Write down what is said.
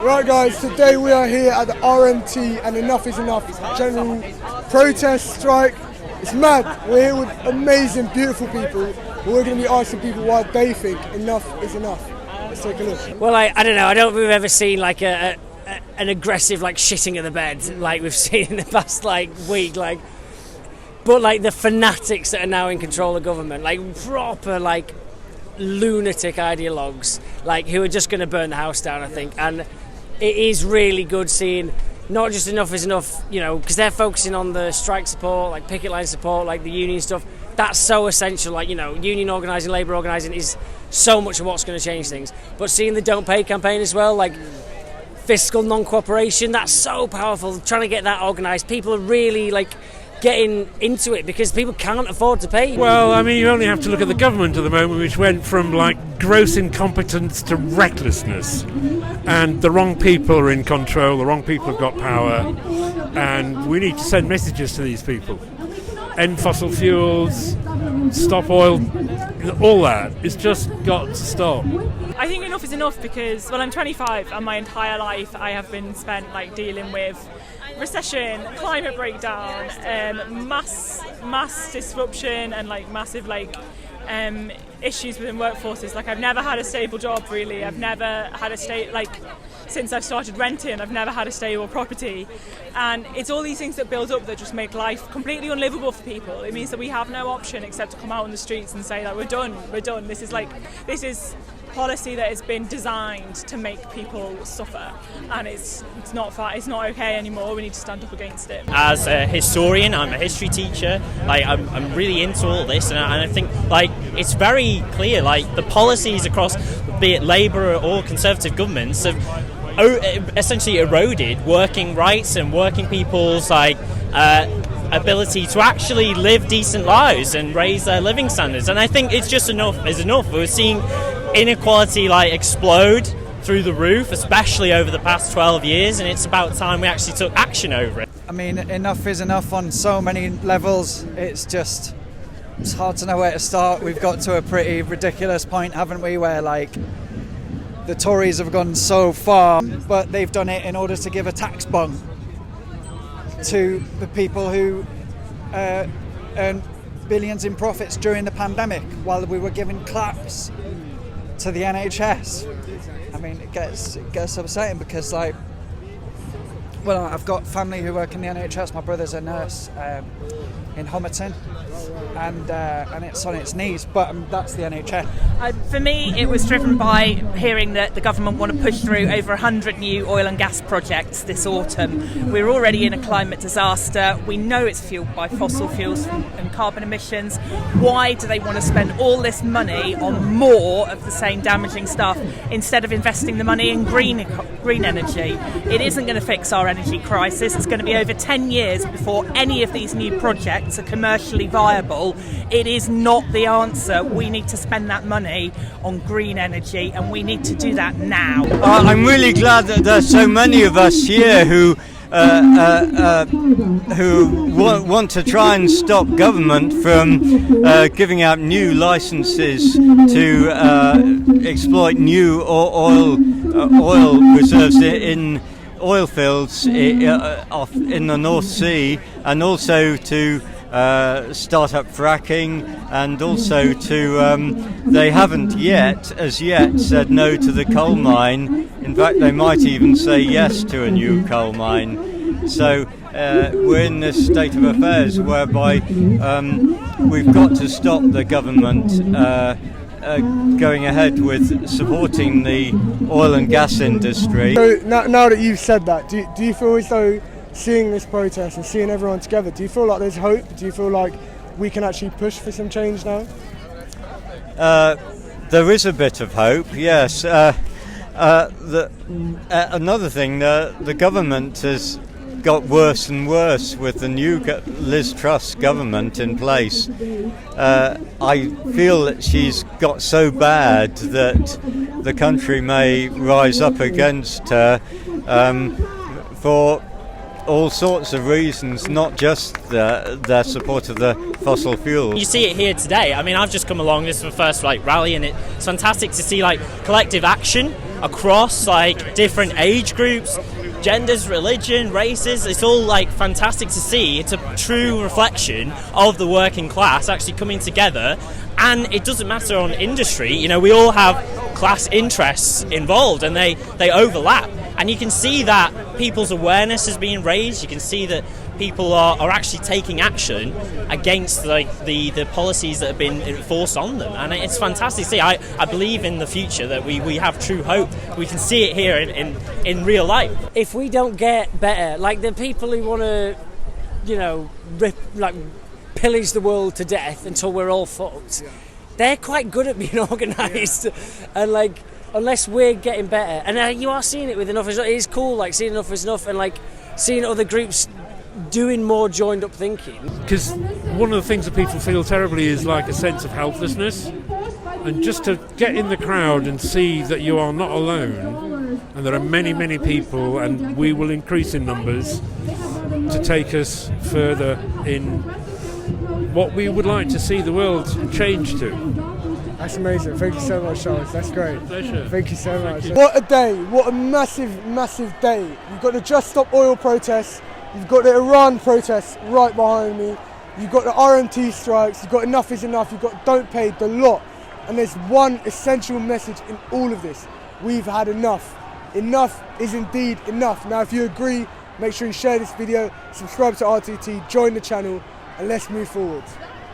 Right guys, today we are here at the RMT and Enough is Enough general protest strike. It's mad. We're here with amazing, beautiful people. We're going to be asking people why they think enough is enough. Let's take a look. Well, I don't know. I don't think we've ever seen like an aggressive like shitting in the bed like we've seen in the past week. But the fanatics that are now in control of government, proper lunatic ideologues, who are just going to burn the house down, I think. And it is really good seeing not just enough is enough, because they're focusing on the strike support, picket line support, the union stuff. That's so essential. Union organising, labour organising is so much of what's going to change things. But seeing the Don't Pay campaign as well, fiscal non-cooperation, that's so powerful. Trying to get that organised. People are really getting into it because people can't afford to pay. Well, you only have to look at the government at the moment, which went from gross incompetence to recklessness, and the wrong people are in control, the wrong people have got power, and we need to send messages to these people. End fossil fuels, stop oil, all that. It's just got to stop. I think enough is enough because, I'm 25 and my entire life I have been spent dealing with recession, climate breakdown, mass disruption and massive issues within workforces. I've never had a stable job really. I've never had a since I've started renting, I've never had a stable property. And it's all these things that build up that just make life completely unlivable for people. It means that we have no option except to come out on the streets and say we're done. This is policy that has been designed to make people suffer, and it's not okay anymore. We need to stand up against it. As a historian, I'm a history teacher. I'm really into all this, and I think it's very clear. The policies across, be it Labour or Conservative governments, have essentially eroded working rights and working people's ability to actually live decent lives and raise their living standards. And I think it's just enough is enough. We're seeing inequality explode through the roof, especially over the past 12 years, and it's about time we actually took action over it. Enough is enough on so many levels. It's hard to know where to start. We've got to a pretty ridiculous point, haven't we, where the Tories have gone so far, but they've done it in order to give a tax bump to the people who earned billions in profits during the pandemic while we were giving claps to the NHS. It gets upsetting because I've got family who work in the NHS. My brother's a nurse in Homerton, and it's on its knees, but that's the NHS. For me, it was driven by hearing that the government want to push through over 100 new oil and gas projects this autumn. We're already in a climate disaster. We know it's fueled by fossil fuels and carbon emissions. Why do they want to spend all this money on more of the same damaging stuff instead of investing the money in green energy? It isn't going to fix our energy crisis. It's going to be over 10 years before any of these new projects are commercially viable. It is not the answer. We need to spend that money on green energy, and we need to do that now. I'm really glad that there's so many of us here who want to try and stop government from giving out new licenses to exploit new oil reserves in oil fields off in the North Sea, and also to start up fracking, and also to they haven't as yet said no to the coal mine. In fact, they might even say yes to a new coal mine. So we're in this state of affairs whereby we've got to stop the government going ahead with supporting the oil and gas industry. So now that you've said that, do you feel as though seeing this protest and seeing everyone together, do you feel like there's hope? Do you feel like we can actually push for some change now? There is a bit of hope, yes. Another thing, the government has got worse and worse with the new Liz Truss government in place. I feel that she's got so bad that the country may rise up against her for all sorts of reasons, not just their support of the fossil fuels. You see it here today. I've just come along. This is my first rally, and it's fantastic to see collective action across like different age groups, genders, religion, races. It's all like fantastic to see. It's a true reflection of the working class actually coming together, and it doesn't matter on industry. You know, we all have class interests involved, and they overlap, and you can see that people's awareness is being raised. You can see that people are actually taking action against like the policies that have been enforced on them, and it's fantastic to see. I believe in the future that we have true hope. We can see it here in real life. If we don't get better, like the people who want to, you know, pillage the world to death until we're all fucked, they're quite good at being organised, and like unless we're getting better, and you are seeing it with enough. It is cool, like seeing enough is enough, and like seeing other groups doing more joined up thinking. Because one of the things that people feel terribly is like a sense of helplessness, and just to get in the crowd and see that you are not alone, and there are many people, and we will increase in numbers to take us further in what we would like to see the world change to. That's amazing. Thank you so much, Charles. That's great. Pleasure. Thank you so much. What a day. What a massive day. You've got the Just Stop Oil protests. You've got the Iran protests right behind me. You've got the RMT strikes. You've got Enough is Enough. You've got Don't Pay, the lot. And there's one essential message in all of this. We've had enough. Enough is indeed enough. Now, if you agree, make sure you share this video, subscribe to RTT, join the channel, and let's move forward.